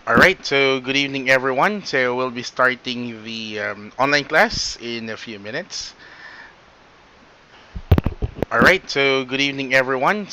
Alright, so good evening everyone. So we'll be starting the online class in a few minutes. Alright, so good evening everyone.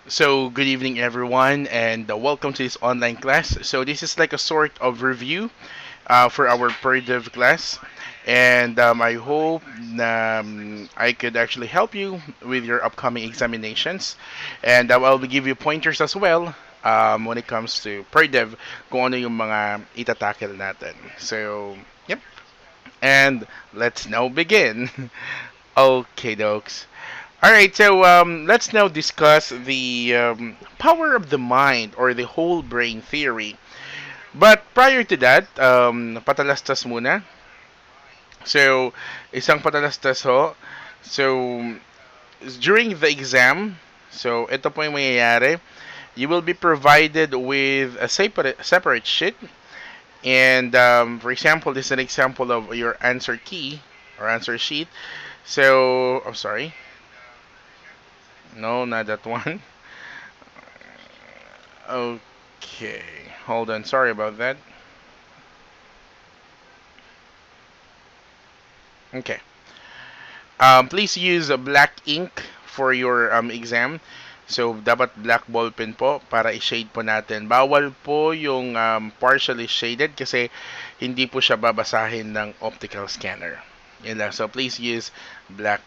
So good evening everyone and welcome to this online class. So this is like a sort of review for our PerDev class. And I hope I could actually help you with your upcoming examinations. And I'll give you pointers as well when it comes to PerDev kung ano yung mga itatackle natin. So, yep. And let's now begin. Okay, dokes. All right, so let's now discuss the power of the mind or the whole brain theory. But prior to that, patalastas muna. So, isang patalastas ho. So, during the exam, so ito po yung mangyayari. You will be provided with a separate sheet. And for example, this is an example of your answer key or answer sheet. So, I'm sorry. No, not that one. Okay, hold on. Sorry about that. Okay. Please use a black ink for your exam. So, dapat black ball pen po para i-shade po natin. Bawal po yung partially shaded kasi hindi po siya babasahin ng optical scanner. Yan lang. So, please use black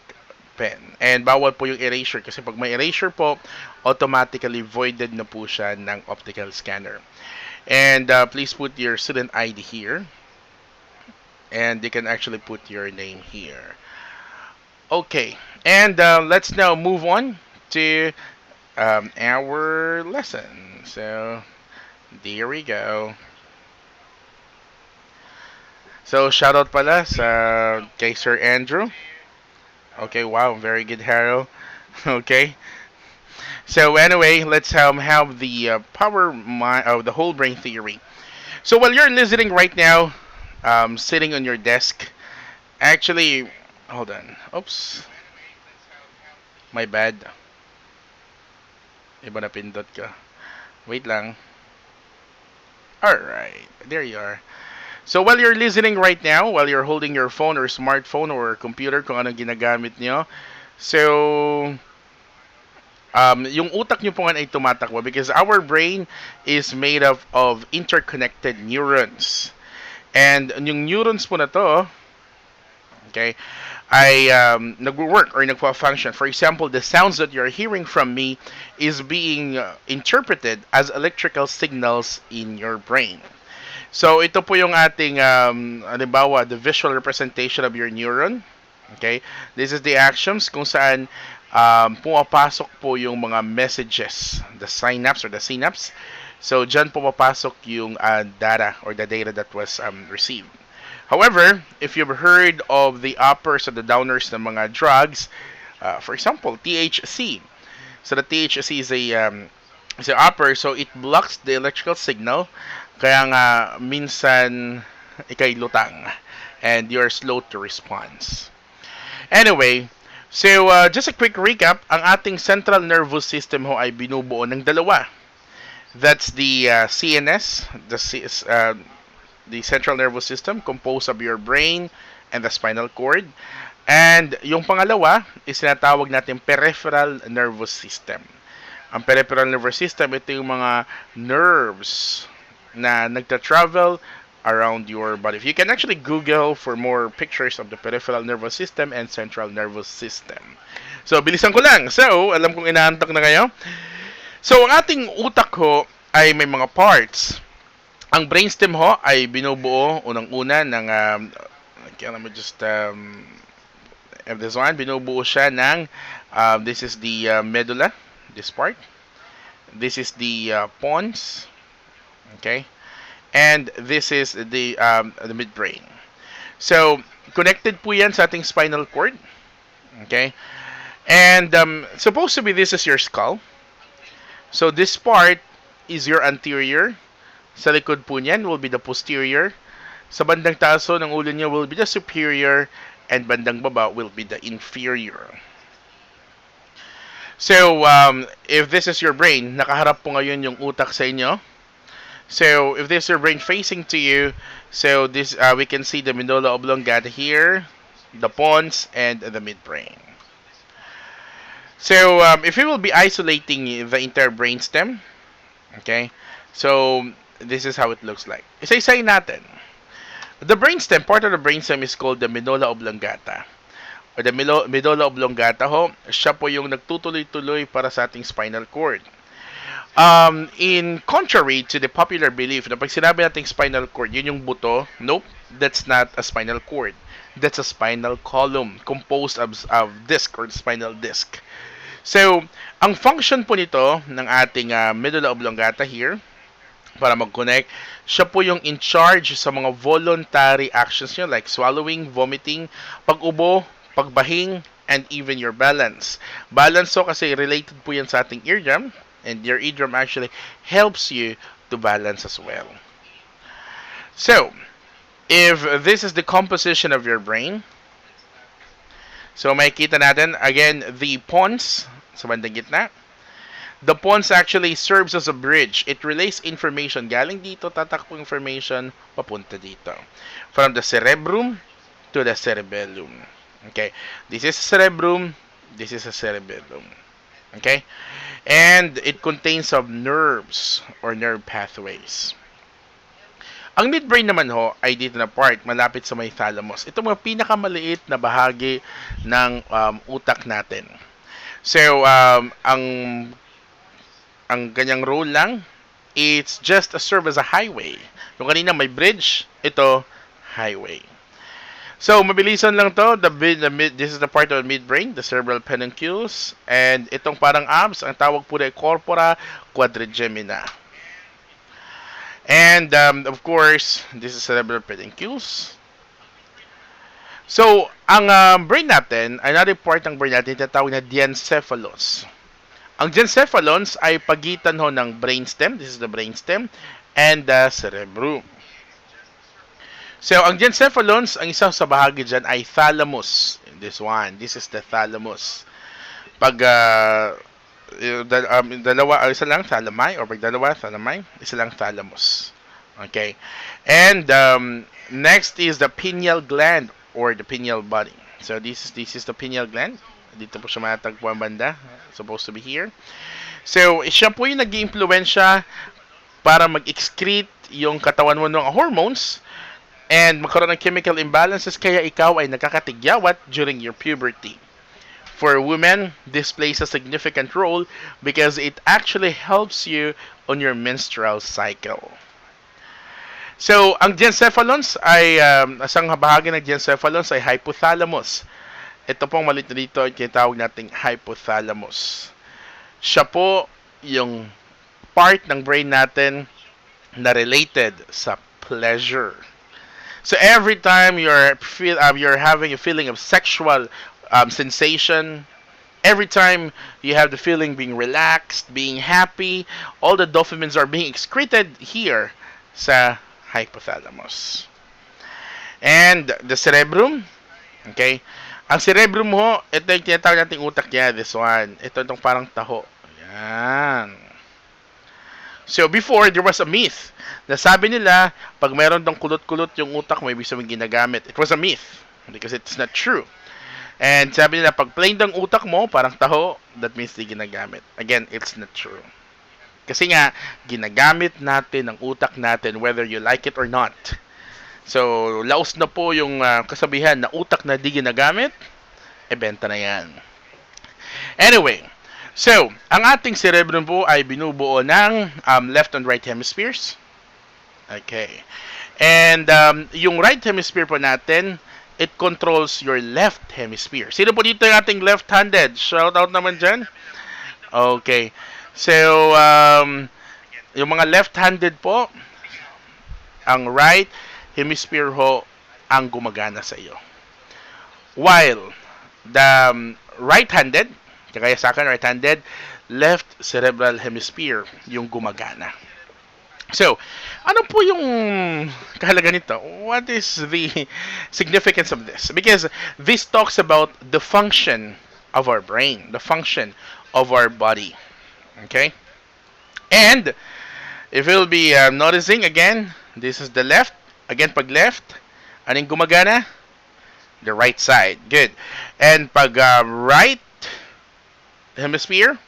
pen. And bawal po yung erasure kasi pag may erasure po, automatically voided na po siya ng optical scanner. And please put your student ID here. And you can actually put your name here. Okay, and let's now move on to our lesson. So, there we go. So, shoutout pala sa kay Sir Andrew. Okay, wow, very good, Harold. Okay. So anyway, let's have the the whole brain theory. So while you're listening right now, sitting on your desk, actually, hold on. Oops, my bad. Iba na pindot ka. Wait lang. Alright, there you are. So while you're listening right now, while you're holding your phone or smartphone or computer, kung anong ginagamit nyo, so yung utak nyo po nga ay tumatakbo because our brain is made up of interconnected neurons. And yung neurons po na to, okay, ay nagwo-work or nagpa-function. For example, the sounds that you're hearing from me is being interpreted as electrical signals in your brain. So ito po yung ating halimbawa, the visual representation of your neuron. Okay? This is the actions kung saan pumapasok po yung mga messages, the synapse or the synapse. So dyan pumapasok yung data or the data that was received. However, if you've heard of the uppers or the downers ng mga drugs, for example, THC. So the THC is a upper, so it blocks the electrical signal. Kaya nga minsan ikay lutang and you're slow to respond. Anyway, so just a quick recap, ang ating central nervous system ho ay binubuo ng dalawa. That's the CNS, the central nervous system composed of your brain and the spinal cord. And yung pangalawa is sinatawag natin peripheral nervous system. Ang peripheral nervous system, ito yung mga nerves na nagta-travel around your body. You can actually Google for more pictures of the peripheral nervous system and central nervous system. So, bilisan ko lang. So, alam kong inaantok na kayo. So, ang ating utak ho ay may mga parts. Ang brainstem ho ay binubuo unang-una ng let me just this one, binubuo siya ng this is the medulla, this part. This is the pons, okay? And this is the midbrain. So, connected po yan sa ating spinal cord, okay? And supposed to be this is your skull. So, this part is your anterior. Sa likod po niyan will be the posterior. Sa bandang taso ng ulo niya will be the superior. And bandang baba will be the inferior. So, if this is your brain, nakaharap po ngayon yung utak sa inyo. So, if this is your brain facing to you, so this we can see the medulla oblongata here, the pons, and the midbrain. So, if we will be isolating the entire brainstem, okay, so this is how it looks like. Isa-isay natin. The brainstem, part of the brainstem is called the medulla oblongata. Or the medulla oblongata ho, siya po yung nagtutuloy-tuloy para sa ating spinal cord. In contrary to the popular belief na pag sinabi nating spinal cord, yun yung buto, nope, that's not a spinal cord. That's a spinal column composed of disc or spinal disc. So, ang function po nito ng ating medulla oblongata here, para mag-connect, siya po yung in charge sa mga voluntary actions nyo like swallowing, vomiting, pag-ubo, pagbahing, and even your balance. Balance so kasi related po yan sa ating eardrum, and your eardrum actually helps you to balance as well. So, if this is the composition of your brain, so makikita natin, again, the pons, sa bandang gitna. The pons actually serves as a bridge. It relays information galing dito, tatakbo information, papunta dito. From the cerebrum to the cerebellum. Okay, this is cerebrum, this is a cerebellum. Okay, and it contains of nerves or nerve pathways. Ang midbrain naman ho ay dito na part, malapit sa may thalamus. Ito mga pinakamaliit na bahagi ng utak natin. So, ang ganyang role lang, it's just a serve as a highway. Yung kanina may bridge, ito highway. So, mabilisan lang to. This is the part of the midbrain, the cerebral pedunculus. And itong parang abs, ang tawag po ay corpora quadrigemina. And, of course, this is cerebral pedunculus. So, ang brain natin, another part ng brain natin, tinatawag na diencephalons. Ang diencephalons ay pagitan ho ng brainstem, this is the brainstem, and the cerebrum. So, ang diencephalons, ang isa sa bahagi dyan ay thalamus. This one, this is the thalamus. Pag isa lang thalamay, or pag dalawa thalamay, isa lang thalamus. Okay. And next is the pineal gland or the pineal body. So, this is the pineal gland. Dito po siya matagpo ang banda. Supposed to be here. So, siya po yung nag-iimpluwensya para mag-excrete yung katawan mo ng hormones and magkaroon ng chemical imbalances kaya ikaw ay nakakatigyawat during your puberty. For women, this plays a significant role because it actually helps you on your menstrual cycle. So, ang diencephalons ay, isang bahagi ng diencephalons ay hypothalamus. Ito pong malit na dito, tinatawag nating hypothalamus. Siya po yung part ng brain natin na related sa pleasure. So every time you're having a feeling of sexual sensation, every time you have the feeling being relaxed, being happy, all the dopamines are being excreted here sa hypothalamus. And the cerebrum, okay? Ang cerebrum ho, ito yung tinatawag nating utak niya, this one. Ito itong parang taho. Yan. So before, there was a myth. Nasabi nila, pag meron dong kulot-kulot yung utak mo, ibig sabihin ginagamit. It was a myth. Because it's not true. And sabi nila, pag plain dong utak mo, parang taho, that means di ginagamit. Again, it's not true. Kasi nga, ginagamit natin ang utak natin whether you like it or not. So, laos na po yung kasabihan na utak na di ginagamit, benta na yan. Anyway, so, ang ating cerebro po ay binubuo ng left and right hemispheres. Okay. And yung right hemisphere po natin, it controls your left hemisphere. Sino po dito yung ating left-handed? Shout out naman dyan. Okay. So, yung mga left-handed po, ang right hemisphere ho ang gumagana sa iyo. While the right-handed, kagaya sa akin, right-handed, left cerebral hemisphere yung gumagana. So, ano po yung kahalaga nito? What is the significance of this? Because this talks about the function of our brain, the function of our body. Okay? And, if you'll be noticing again, this is the left. Again, pag left, anong gumagana? The right side. Good. And pag right hemisphere,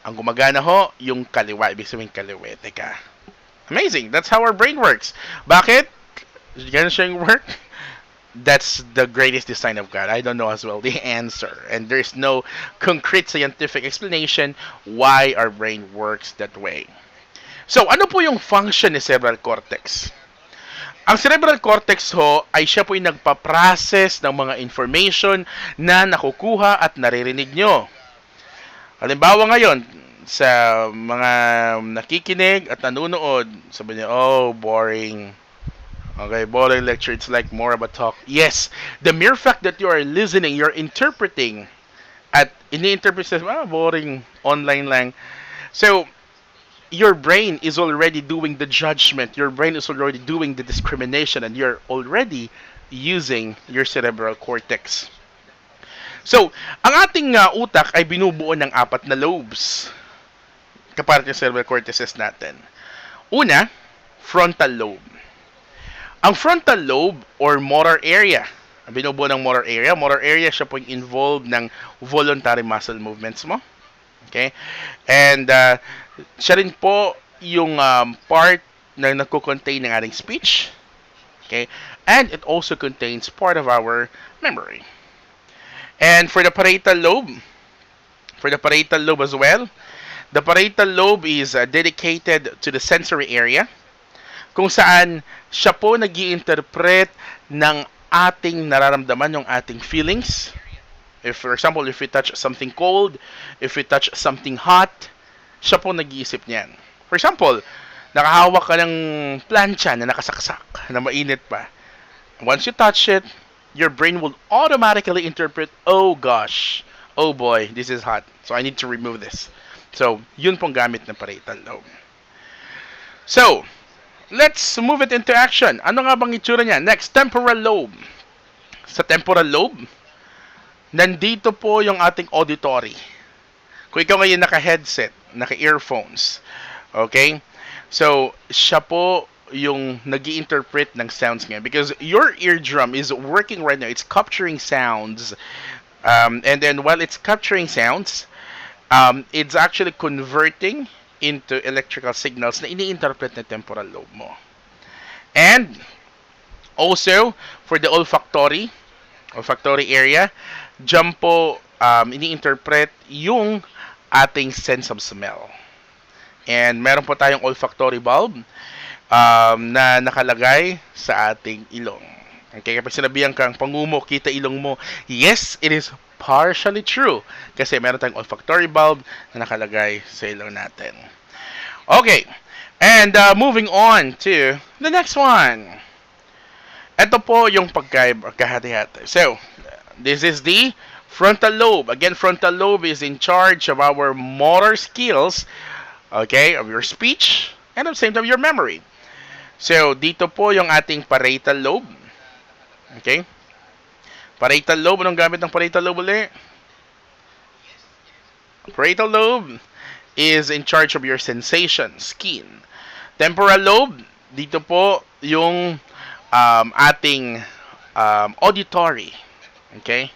ang gumagana ho, yung kaliwa. Ibig sabihin kaliwete ka. Amazing. That's how our brain works. Bakit? Ganun siya yung work? That's the greatest design of God. I don't know as well the answer. And there's no concrete scientific explanation why our brain works that way. So, ano po yung function ni cerebral cortex? Ang cerebral cortex ho ay siya po yung nagpa-process ng mga information na nakukuha at naririnig nyo. Halimbawa ngayon, sa mga nakikinig at nanonood, sabi niyo, oh, boring. Okay, boring lecture. It's like more of a talk. Yes, the mere fact that you are listening, you're interpreting, at ini-interpret says, boring, online lang. So, your brain is already doing the judgment. Your brain is already doing the discrimination, and you're already using your cerebral cortex. So, ang ating utak ay binubuo ng 4 na lobes. Kaparat yung cerebral cortices natin. Una, frontal lobe. Ang frontal lobe or motor area, ang binubuo ng motor area siya po yung involved ng voluntary muscle movements mo. Okay? And siya rin po yung part na nagko-contain ng ating speech. Okay? And it also contains part of our memory. And for the parietal lobe as well, the parietal lobe is dedicated to the sensory area, kung saan siya po nag-i-interpret ng ating nararamdaman, yung ating feelings. If, for example, if we touch something cold, if we touch something hot, siya po nag-iisip niyan. For example, nakahawak ka ng plancha na nakasaksak, na mainit pa. Once you touch it, your brain will automatically interpret, oh gosh, oh boy, this is hot, so I need to remove this. So, yun pong gamit ng parietal lobe. So, let's move it into action. Ano nga bang itsura niya? Next, temporal lobe. Sa temporal lobe, nandito po yung ating auditory. Kung ikaw ngayon naka-headset, naka-earphones, okay? So, siya po yung nag-i-interpret ng sounds ngayon. Because your eardrum is working right now. It's capturing sounds. And then while it's capturing sounds, it's actually converting into electrical signals na ini-interpret na temporal lobe mo. And also, for the olfactory area, dyan po ini-interpret yung ating sense of smell. And meron po tayong olfactory bulb na nakalagay sa ating ilong. Okay, kapag sinabihan kang pangumo, kita ilong mo, yes, it is partially true. Kasi meron tayong olfactory bulb na nakalagay sa ilong natin. Okay, and moving on to the next one. Ito po yung pagkahati-hati. So, this is the frontal lobe. Again, frontal lobe is in charge of our motor skills, okay, of your speech, and at the same time, your memory. So, dito po yung ating parietal lobe. Okay? Parietal lobe, anong gamit ng parietal lobe ulit? Parietal lobe is in charge of your sensation, skin. Temporal lobe, dito po yung ating auditory. Okay?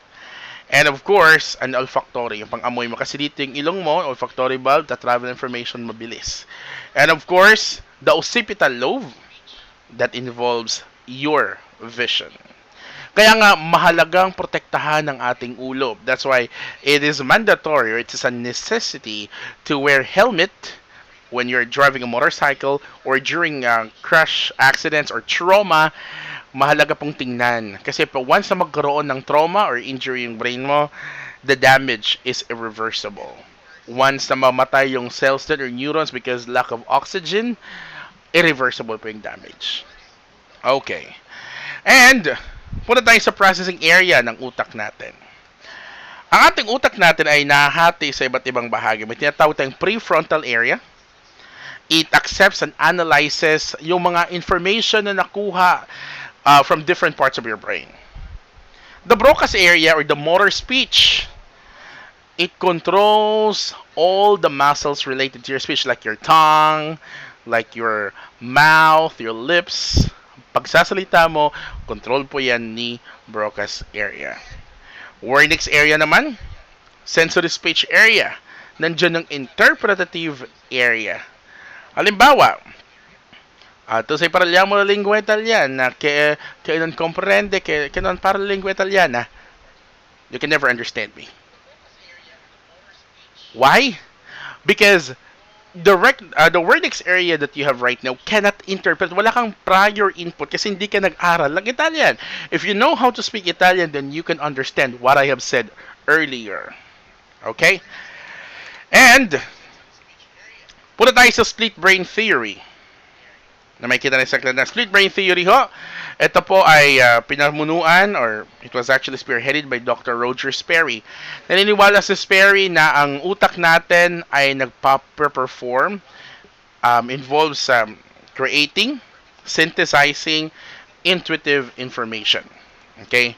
And of course, an olfactory, yung pang-amoy mo. Kasi dito yung ilong mo, olfactory bulb, travel information mabilis. And of course, the occipital lobe, that involves your vision. Kaya nga mahalagang protektahan ang ating ulo. That's why it is mandatory or it is a necessity to wear helmet when you're driving a motorcycle or during crash accidents or trauma. Mahalaga pong tingnan. Kasi once na magkaroon ng trauma or injury yung brain mo, the damage is irreversible. Once na mamatay yung cells or neurons because lack of oxygen, irreversible po yung damage. Okay. And, punta tayo sa processing area ng utak natin. Ang ating utak natin ay nahati sa iba't ibang bahagi. May tinatawag tayong prefrontal area. It accepts and analyzes yung mga information na nakuha from different parts of your brain. The Broca's area or the motor speech, it controls all the muscles related to your speech like your tongue, like your mouth, your lips. Pagsasalita mo, control po yan ni Broca's area. Wernicke's area naman, sensory speech area. Nandiyan ang interpretative area. Halimbawa, tu sei parliamo la lingua italiana che non comprende che non parlo lingua italiana. You can never understand me. Why? Because the Wernicke's area that you have right now cannot interpret. Wala kang prior input kasi hindi ka nag-aral ng Italian. If you know how to speak Italian, then you can understand what I have said earlier. Okay? And, punta tayo sa split brain theory. Na may kita na sa split brain theory ho. Ito po ay pinamunuan or it was actually spearheaded by Dr. Roger Sperry. Naniniwala si Sperry na ang utak natin ay nagpa-perform, involves creating, synthesizing intuitive information. Okay?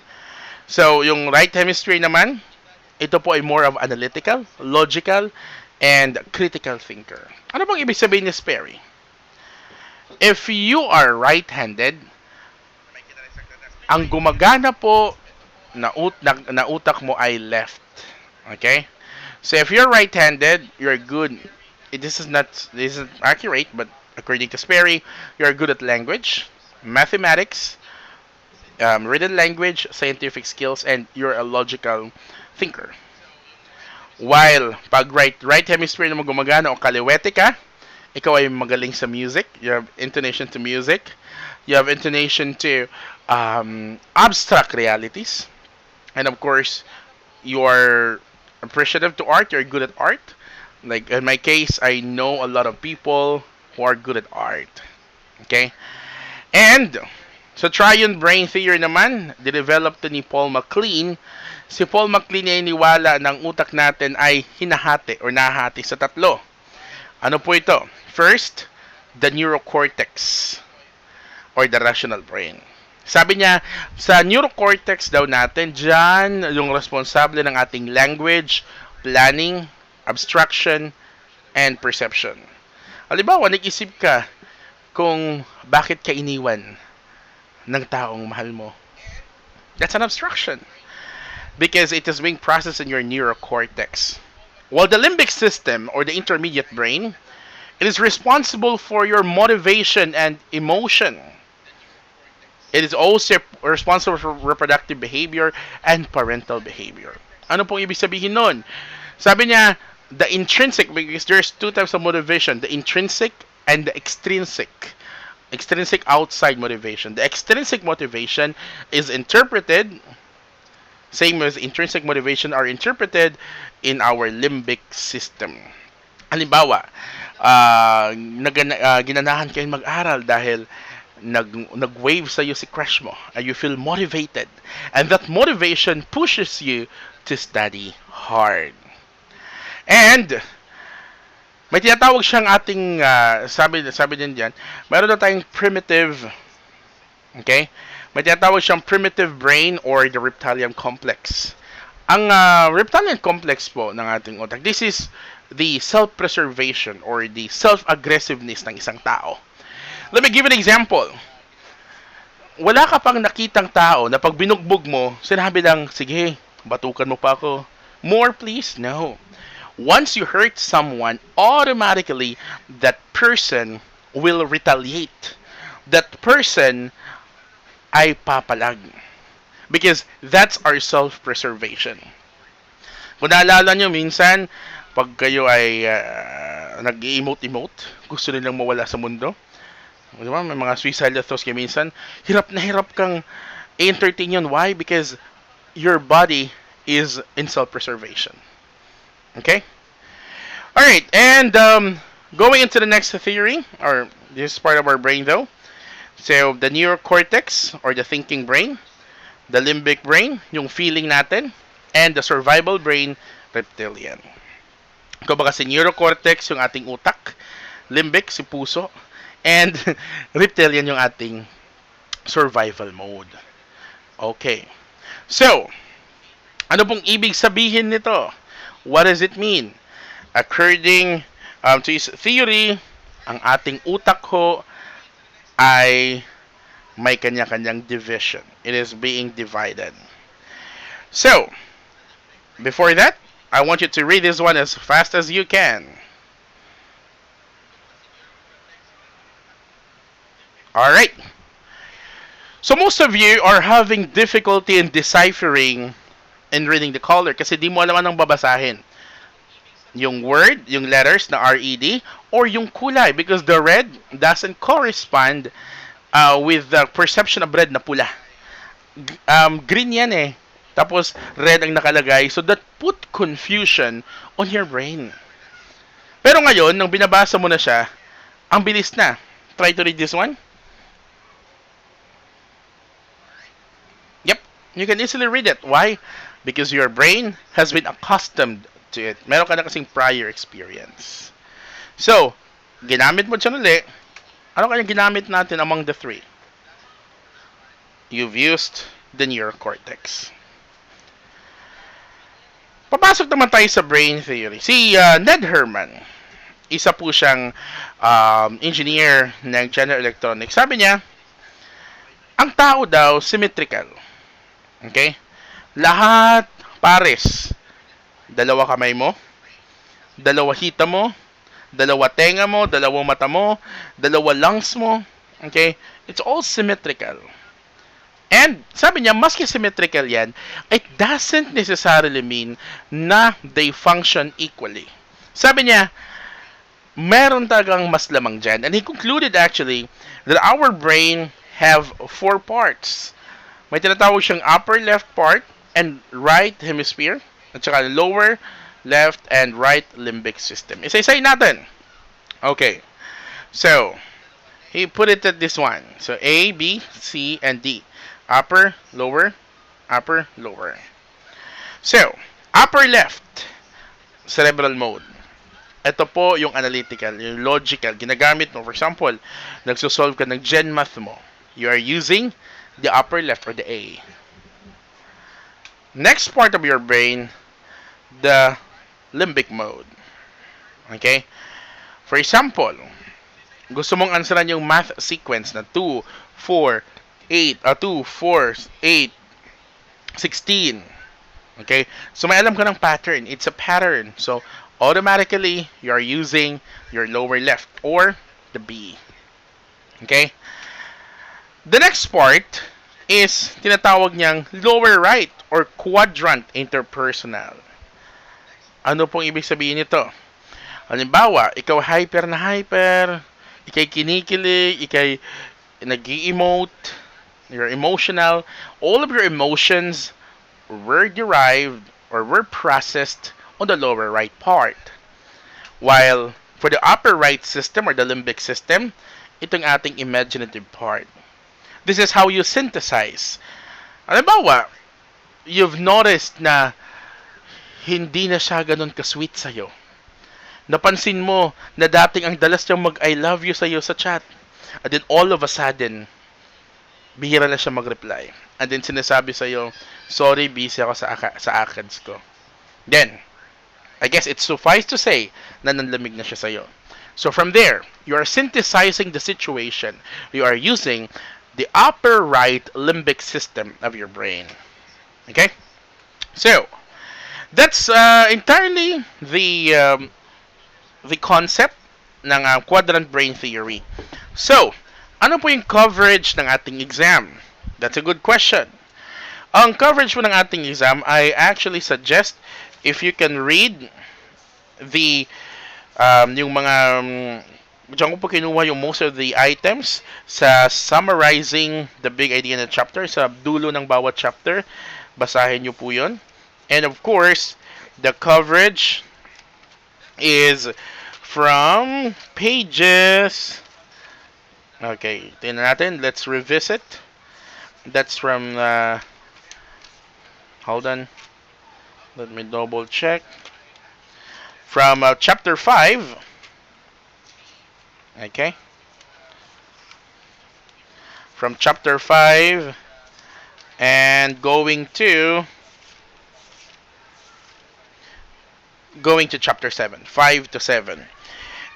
So, yung right hemisphere naman, ito po ay more of analytical, logical, and critical thinker. Ano bang ibig sabihin ni Sperry? If you are right-handed, ang gumagana po na utak mo ay left. Okay? So if you're right-handed, you're good. This is accurate, but according to Sperry, you're good at language, mathematics, written language, scientific skills, and you're a logical thinker. While pag right hemisphere naman gumagana o kaliwete ka, ikaw ay magaling sa music. You have intonation to music. You have intonation to abstract realities. And of course, you are appreciative to art. You're good at art. Like in my case, I know a lot of people who are good at art. Okay? And, sa triune brain theory naman, dinevelop to ni Paul MacLean. Si Paul MacLean ay iniwala ng utak natin ay hinahati or nahati sa tatlo. Ano po ito? First, the neurocortex or the rational brain. Sabi niya, sa neurocortex daw natin, dyan yung responsable ng ating language, planning, abstraction, and perception. Halimbawa, nag-isip ka kung bakit ka iniwan ng taong mahal mo. That's an abstraction. Because it is being processed in your neurocortex. While the limbic system or the intermediate brain, it is responsible for your motivation and emotion. It is also responsible for reproductive behavior and parental behavior. Ano pong ibig sabihin nun? Sabi niya, the intrinsic, because there's two types of motivation, the intrinsic and the extrinsic. Extrinsic outside motivation. The extrinsic motivation is interpreted, same as intrinsic motivation are interpreted in our limbic system. Halimbawa, ginanahan kayong mag-aral dahil nag-wave sa'yo si crush mo and you feel motivated. And that motivation pushes you to study hard. And, may tinatawag siyang ating, sabi din dyan, mayroon na tayong primitive, okay? May tinatawag siyang primitive brain or the reptilian complex. Ang reptilian complex po ng ating utak, this is the self-preservation or the self-aggressiveness ng isang tao. Let me give an example. Wala ka pang nakitang tao na pag binugbog mo, sinabi lang, sige, batukan mo pa ako. More please? No. Once you hurt someone, automatically that person will retaliate. that person ay papalag. Because that's our self-preservation. Kung naalala nyo, minsan, pag kayo ay nag-emote-emote, gusto nilang mawala sa mundo. Di ba? May mga suicidal thoughts kayo minsan. Hirap na hirap kang i-entertain yun. Why? Because your body is in self-preservation. Okay? Alright, and going into the next theory, or this is part of our brain though. So, the neocortex, or the thinking brain, the limbic brain, yung feeling natin, and the survival brain, reptilian. Kumbaga si neurocortex, yung ating utak, limbic, si puso, and reptilian yung ating survival mode. Okay. So, ano pong ibig sabihin nito? What does it mean? According to his theory, ang ating utak ho ay may kanya-kanyang division. It is being divided. So, before that, I want you to read this one as fast as you can. Alright. So, most of you are having difficulty in deciphering and reading the color kasi di mo alam anong babasahin. Yung word, yung letters na RED, or yung kulay because the red doesn't correspond with the perception of red na pula. Green yan eh. Tapos red ang nakalagay. So that put confusion on your brain. Pero ngayon, nang binabasa mo na siya, ang bilis na. Try to read this one. Yep, you can easily read it. Why? Because your brain has been accustomed to it. Meron ka na kasing prior experience. So, ginamit mo siya ulit. Ano kaya ginamit natin among the three? You've used the neurocortex. Papasok naman tayo sa brain theory. Si Ned Herman, isa po siyang engineer ng General Electronics. Sabi niya, ang tao daw symmetrical. Okay? Lahat pares. Dalawa kamay mo, dalawa hita mo, dalawa tenga mo, dalawa mata mo, dalawa lungs mo. Okay? It's all symmetrical. And sabi niya, maski symmetrical yan, it doesn't necessarily mean na they function equally. Sabi niya, meron talagang mas lamang dyan. And he concluded actually that our brain have 4 parts. May tinatawag siyang upper left part and right hemisphere, at saka lower left and right limbic system. Isa-isay natin. Okay. So, he put it at this one. So, A, B, C, and D. Upper, lower, upper, lower. So, upper left, cerebral mode. Ito po yung analytical, yung logical. Ginagamit mo, for example, nagsosolve ka ng gen math mo. You are using the upper left or the A. Next part of your brain, the limbic mode. Okay? For example, gusto mong answeran yung math sequence na 2, 4, 8, 2, 4, 8, 16. Okay? So, may alam ka ng pattern. It's a pattern. So, automatically, you are using your lower left or the B. Okay? The next part is tinatawag niyang lower right or quadrant interpersonal. Ano pong ibig sabihin nito? Halimbawa, ikaw hyper na hyper, ikay kinikilig, ikay nag-i-emote, you're emotional. All of your emotions were derived or were processed on the lower right part. While for the upper right system or the limbic system, itong ating imaginative part. This is how you synthesize. Halimbawa, you've noticed na hindi na siya ganun ka-sweet sa'yo. Napansin mo na dating ang dalas niyang mag-I love you sa'yo sa chat. And then all of a sudden, bihira na siya mag-reply. And then sinasabi sa'yo, sorry, busy ako sa ACADS ko. Then, I guess it suffice to say na nanlamig na siya sa'yo. So from there, you are synthesizing the situation. You are using the upper right limbic system of your brain. Okay? So, that's entirely the concept ng quadrant brain theory. So, Ano po yung coverage ng ating exam? That's a good question. Ang coverage po ng ating exam, I actually suggest if you can read the yung mga diyan ko po kinuha yung most of the items sa summarizing the big idea in the chapter sa dulo ng bawat chapter. Basahin nyo po yun. And of course, the coverage is from pages. Okay, tingnan natin. Let's revisit. That's from, hold on. Let me double check. From chapter 5. Okay. From chapter 5 and going to chapter 7, 5 to 7.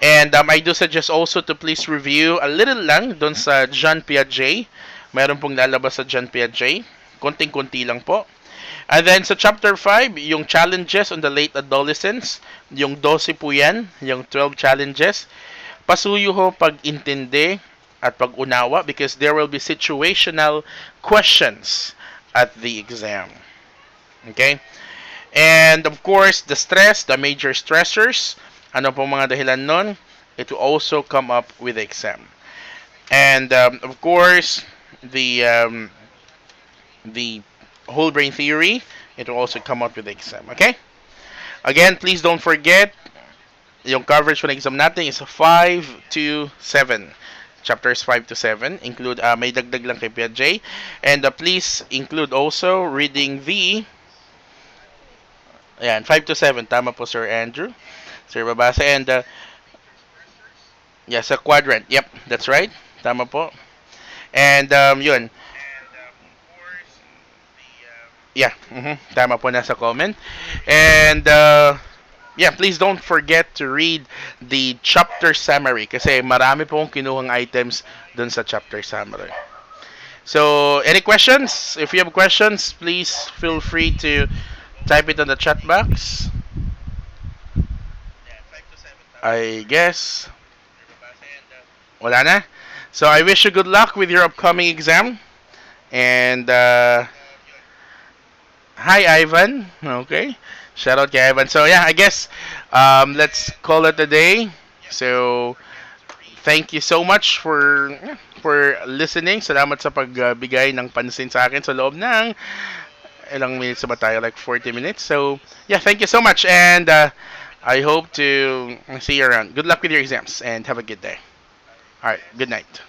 And I do suggest also to please review a little lang doon sa John Piaget. Meron pong lalabas sa John Piaget. Konting-konti lang po. And then sa chapter 5, yung challenges on the late adolescence. Yung 12 po yan. Yung 12 challenges. Pasuyo ho pag-intindi at pag-unawa because there will be situational questions at the exam. Okay? And of course, the stress, the major stressors, ano po mga dahilan nun, it will also come up with the exam. And of course, the whole brain theory, it will also come up with the exam. Okay? Again, please don't forget, yung coverage for the exam natin is 5 to 7. Chapters 5 to 7 include may dagdag lang kay Piaget, and please include also reading the ayan, 5 to 7. Tama po, Sir Andrew. Sir Babasa. And, yeah, sa quadrant. Yep, that's right. Tama po. And, yun. Yeah, tama po nasa comment. And, yeah, please don't forget to read the chapter summary kasi marami pong kinuhang items dun sa chapter summary. So, any questions? If you have questions, please feel free to type it on the chat box. I guess wala na. So I wish you good luck with your upcoming exam. And hi Ivan. Okay. Shout out kay Ivan. So yeah, I guess let's call it a day. So thank you so much for listening. Salamat sa pagbigay ng pansin sa akin sa loob ng ilang minutes ba tayo? Like 40 minutes. So, yeah, thank you so much. And I hope to see you around. Good luck with your exams and have a good day. All right, good night.